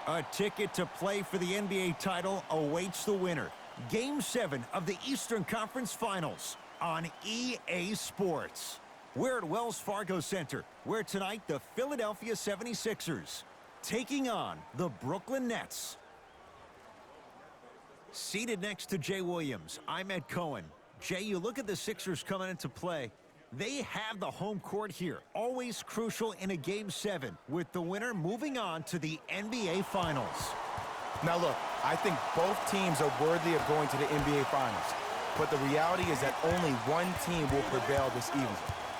A ticket to play for the NBA title awaits the winner. Game 7 of the Eastern Conference Finals on EA Sports. We're at Wells Fargo Center, where tonight the Philadelphia 76ers taking on the Brooklyn Nets. Seated next to Jay Williams, I'm Ed Cohen. Jay, you look at the Sixers coming into play. They have the home court here, always crucial in a Game 7, with the winner moving on to the NBA Finals. Now look, I think both teams are worthy of going to the NBA Finals. But the reality is that only one team will prevail this evening.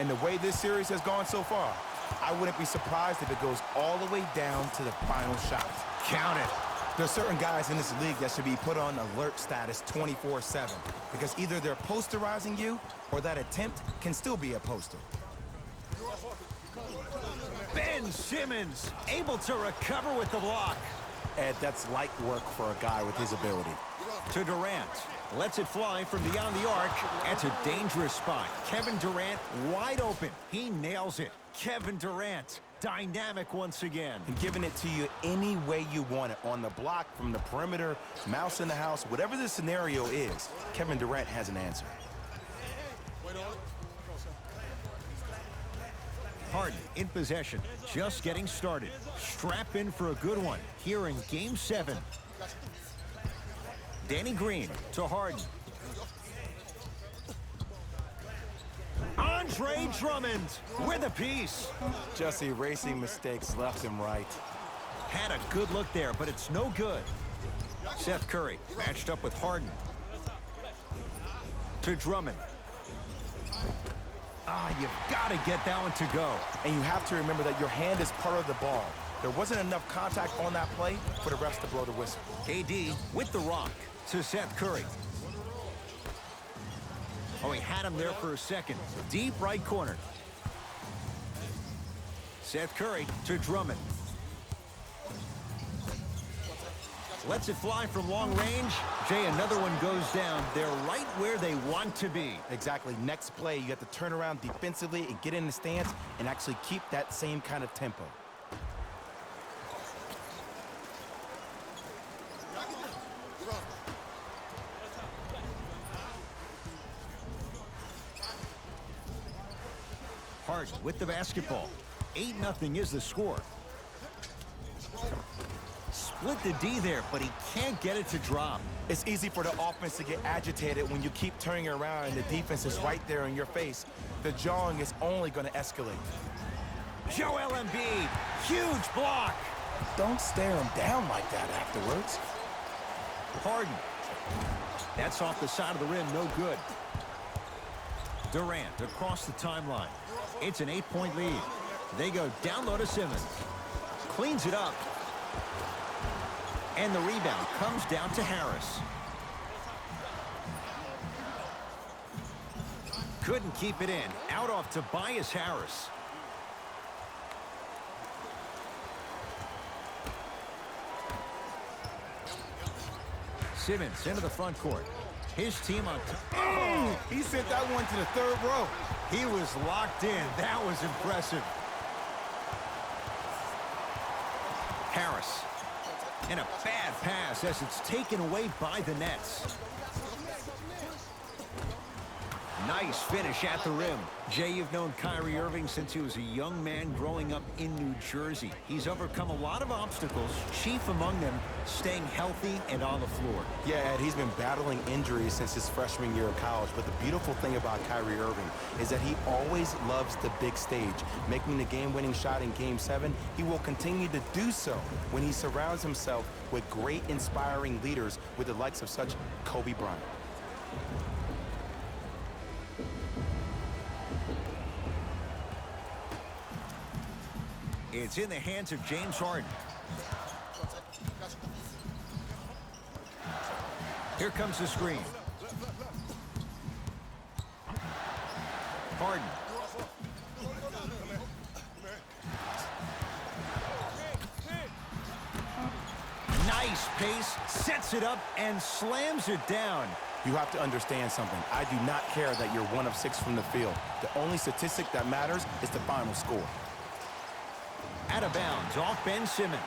And the way this series has gone so far, I wouldn't be surprised if it goes all the way down to the final shot. Count it. There's certain guys in this league that should be put on alert status 24/7 because either they're posterizing you or that attempt can still be a poster. Ben Simmons able to recover with the block. Ed, that's light work for a guy with his ability. To Durant. Lets it fly from beyond the arc. That's a dangerous spot. Kevin Durant wide open. He nails it. Kevin Durant, dynamic once again. And giving it to you any way you want it. On the block, from the perimeter, mouse in the house, whatever the scenario is, Kevin Durant has an answer. Harden in possession, just getting started. Strap in for a good one here in Game 7. Danny Green to Harden. Andre Drummond with a piece. Just erasing mistakes left and right. Had a good look there, but it's no good. Seth Curry matched up with Harden. To Drummond. You've got to get that one to go. And you have to remember that your hand is part of the ball. There wasn't enough contact on that play for the refs to blow the whistle. KD with the rock to Seth Curry. He had him there for a second. Deep right corner. Seth Curry to Drummond. Lets it fly from long range. Jay, another one goes down. They're right where they want to be. Exactly. Next play, you have to turn around defensively and get in the stance and actually keep that same kind of tempo. Harden with the basketball. 8-0 is the score. Split the D there, but he can't get it to drop. It's easy for the offense to get agitated when you keep turning around and the defense is right there in your face. The jawing is only going to escalate. Joel Embiid, huge block. Don't stare him down like that afterwards. Harden. That's off the side of the rim, no good. Durant across the timeline. It's an 8-point lead. They go down low to Simmons. Cleans it up. And the rebound comes down to Harris. Couldn't keep it in. Out off Tobias Harris. Simmons into the front court. His team on top. He sent that one to the third row. He was locked in. That was impressive. Harris. And a bad pass as it's taken away by the Nets. Nice finish at the rim. Jay, you've known Kyrie Irving since he was a young man growing up in New Jersey. He's overcome a lot of obstacles, chief among them staying healthy and on the floor. Yeah, Ed, he's been battling injuries since his freshman year of college, but the beautiful thing about Kyrie Irving is that he always loves the big stage. Making the game-winning shot in Game 7, he will continue to do so when he surrounds himself with great, inspiring leaders with the likes of such Kobe Bryant. It's in the hands of James Harden. Here comes the screen. Harden. Nice pace, sets it up, and slams it down. You have to understand something. I do not care that you're 1 of 6 from the field. The only statistic that matters is the final score. Out of bounds, off Ben Simmons.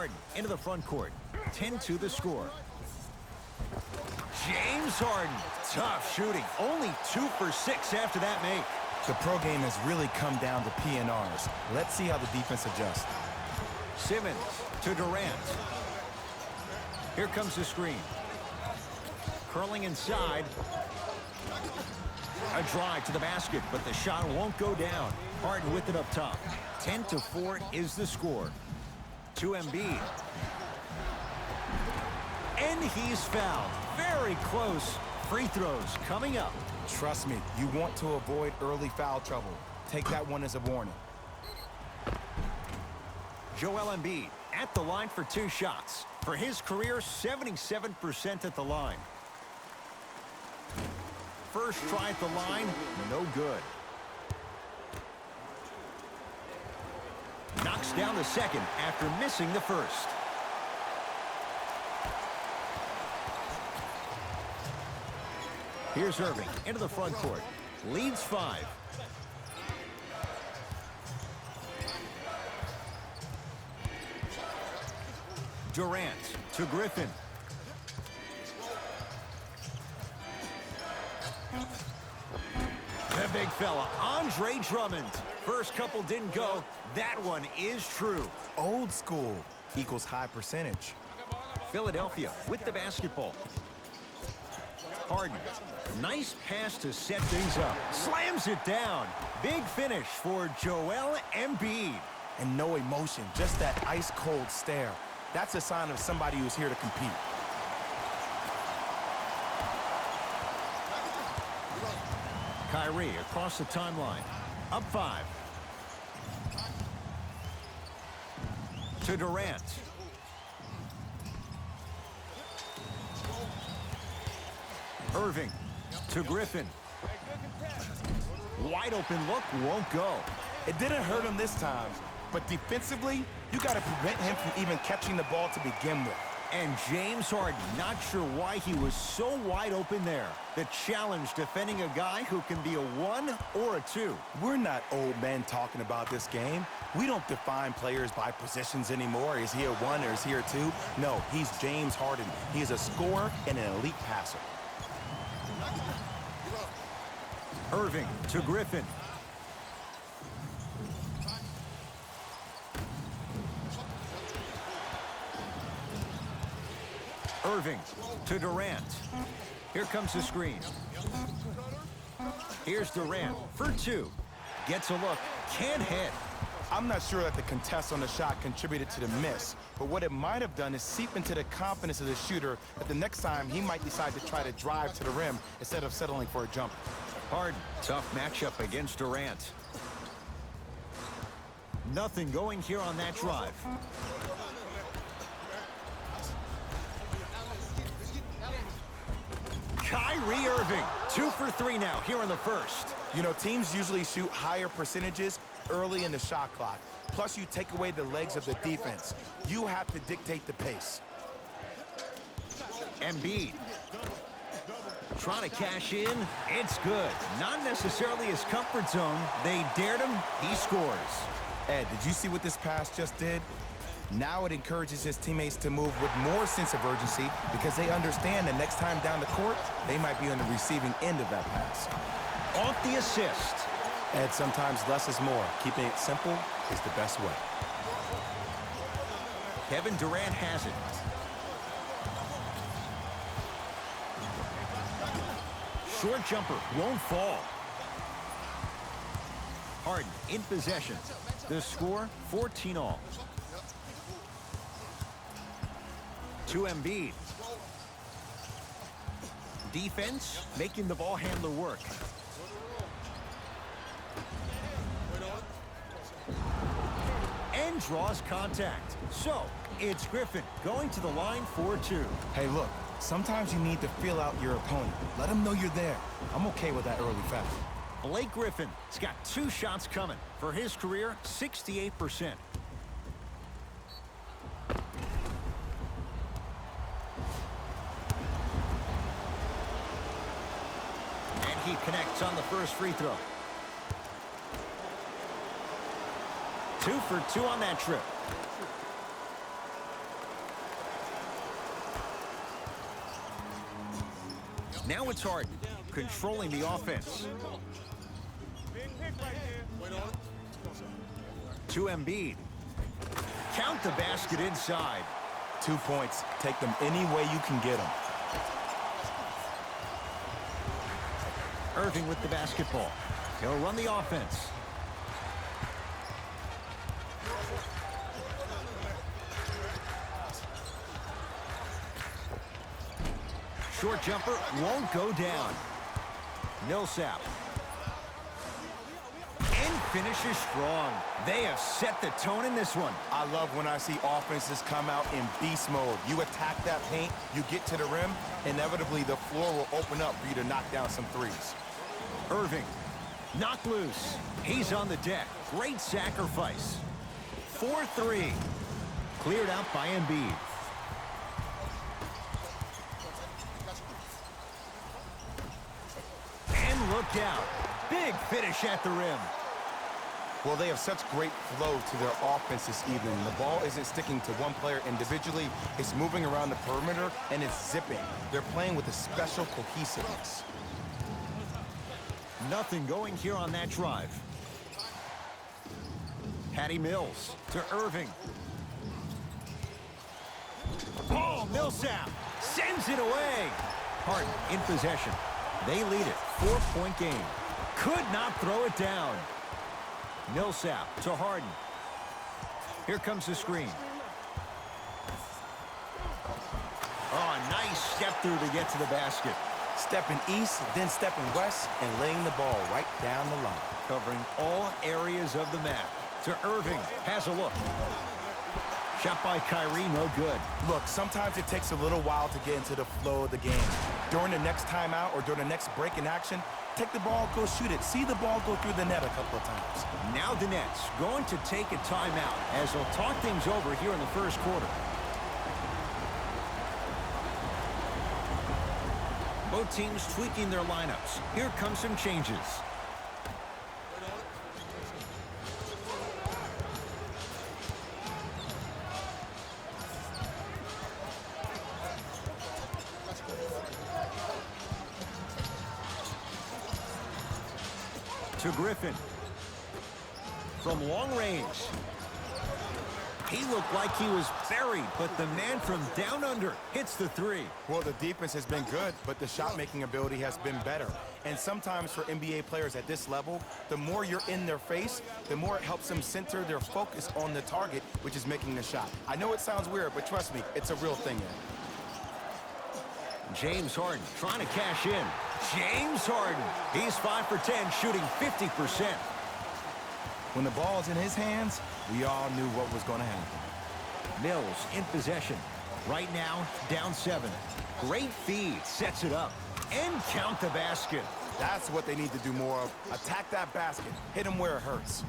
Harden into the front court. 10-2 the score. James Harden, tough shooting. Only 2 for 6 after that make. The pro game has really come down to PNRs. Let's see how the defense adjusts. Simmons to Durant. Here comes the screen. Curling inside. A drive to the basket, but the shot won't go down. Harden with it up top. 10-4 is the score. To Embiid. And he's fouled. Very close. Free throws coming up. Trust me, you want to avoid early foul trouble. Take that one as a warning. Joel Embiid at the line for 2 shots. For his career, 77% at the line. First try at the line, no good. Knocks down the second after missing the first. Here's Irving into the front court. Leads 5. Durant to Griffin. The big fella, Andre Drummond. First couple didn't go. That one is true. Old school equals high percentage. Philadelphia with the basketball. Harden. Nice pass to set things up. Slams it down. Big finish for Joel Embiid. And no emotion, just that ice-cold stare. That's a sign of somebody who's here to compete. Kyrie across the timeline. Up 5. To Durant. Irving to Griffin. Wide open look, won't go. It didn't hurt him this time, but defensively, you got to prevent him from even catching the ball to begin with. And James Harden, not sure why he was so wide open there. The challenge defending a guy who can be a 1 or a 2. We're not old men talking about this game. We don't define players by positions anymore. Is he a 1 or is he a 2? No, he's James Harden. He is a scorer and an elite passer. Irving to Griffin. Irving to Durant. Here comes the screen. Here's Durant for 2. Gets a look. Can't hit. I'm not sure that the contest on the shot contributed to the miss, but what it might have done is seep into the confidence of the shooter that the next time he might decide to try to drive to the rim instead of settling for a jumper. Harden, tough matchup against Durant. Nothing going here on that drive. Kyrie Irving, 2 for 3 now here in the first. You know, teams usually shoot higher percentages early in the shot clock. Plus, you take away the legs of the defense. You have to dictate the pace. Embiid. Trying to cash in. It's good. Not necessarily his comfort zone. They dared him. He scores. Ed, did you see what this pass just did? Now it encourages his teammates to move with more sense of urgency because they understand that next time down the court, they might be on the receiving end of that pass. Off the assist. Ed, sometimes less is more. Keeping it simple is the best way. Kevin Durant has it. Short jumper won't fall. Harden in possession. The score, 14 all. To Embiid. Defense making the ball handler work. And draws contact. So, it's Griffin going to the line for 2. Hey, look, sometimes you need to feel out your opponent. Let them know you're there. I'm okay with that early foul. Blake Griffin's got 2 shots coming. For his career, 68%. And he connects on the first free throw. 2 for 2 on that trip. Now it's Harden, controlling the offense. To Embiid. Count the basket inside. 2 points. Take them any way you can get them. Irving with the basketball. He'll run the offense. Short jumper won't go down. Millsap. And finishes strong. They have set the tone in this one. I love when I see offenses come out in beast mode. You attack that paint, you get to the rim, inevitably the floor will open up for you to knock down some threes. Irving, knocked loose. He's on the deck. Great sacrifice. 4-3. Cleared out by Embiid. And look out. Big finish at the rim. Well, they have such great flow to their offense this evening. The ball isn't sticking to one player individually. It's moving around the perimeter, and it's zipping. They're playing with a special cohesiveness. Nothing going here on that drive. Patty Mills to Irving. Paul Millsap sends it away. Harden in possession. They lead it. 4-point game. Could not throw it down. Millsap to Harden. Here comes the screen. Oh, nice step through to get to the basket. Stepping east, then stepping west, and laying the ball right down the line. Covering all areas of the map. To Irving. Has a look. Shot by Kyrie, no good. Look, sometimes it takes a little while to get into the flow of the game. During the next timeout or during the next break in action, take the ball, go shoot it. See the ball go through the net a couple of times. Now the Nets going to take a timeout as they'll talk things over here in the first quarter. Both teams tweaking their lineups. Here come some changes. To Griffin. From long range. He looked like he was buried, but the man from down under hits the three. Well, the defense has been good, but the shot-making ability has been better. And sometimes for NBA players at this level, the more you're in their face, the more it helps them center their focus on the target, which is making the shot. I know it sounds weird, but trust me, it's a real thing. James Harden trying to cash in. James Harden. He's 5 for 10, shooting 50%. When the ball's in his hands, we all knew what was going to happen. Mills in possession. Right now, down 7. Great feed, sets it up. And count the basket. That's what they need to do more of. Attack that basket. Hit him where it hurts.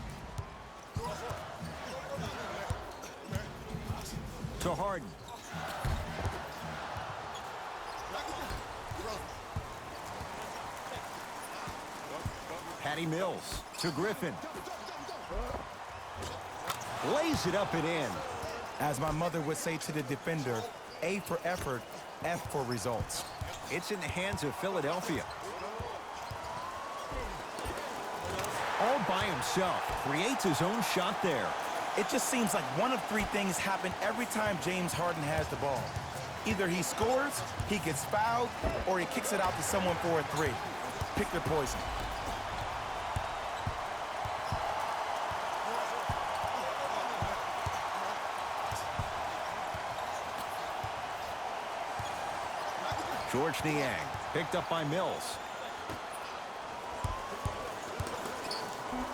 To Harden. Patty Mills to Griffin. Lays it up and in. As my mother would say to the defender, A for effort, F for results. It's in the hands of Philadelphia. All by himself. Creates his own shot there. It just seems like one of three things happen every time James Harden has the ball. Either he scores, he gets fouled, or he kicks it out to someone for a three. Pick their poison. George Niang, picked up by Mills.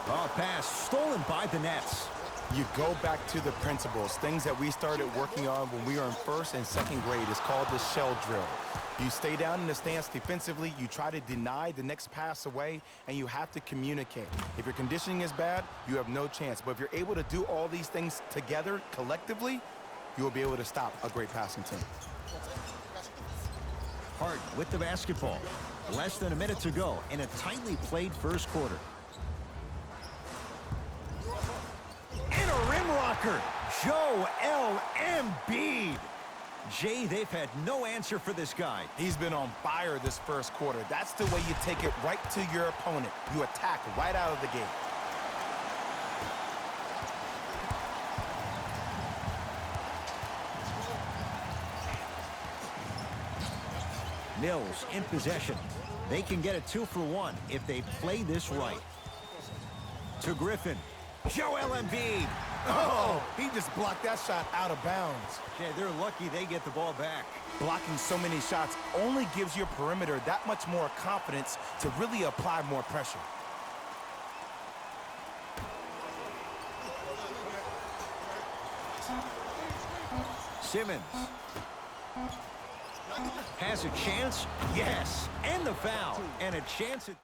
Oh, pass stolen by the Nets. You go back to the principles, things that we started working on when we were in first and second grade. It's called the shell drill. You stay down in the stance defensively, you try to deny the next pass away, and you have to communicate. If your conditioning is bad, you have no chance. But if you're able to do all these things together, collectively, you will be able to stop a great passing team. Harden with the basketball. Less than a minute to go in a tightly played first quarter. And a rim rocker. Joel Embiid. Jay, they've had no answer for this guy. He's been on fire this first quarter. That's the way you take it right to your opponent. You attack right out of the gate. Mills in possession. They can get a 2 for 1 if they play this right. To Griffin. Joel Embiid. Oh, he just blocked that shot out of bounds. Jay, they're lucky they get the ball back. Blocking so many shots only gives your perimeter that much more confidence to really apply more pressure. Simmons. Has a chance? Yes. And the foul. And a chance at...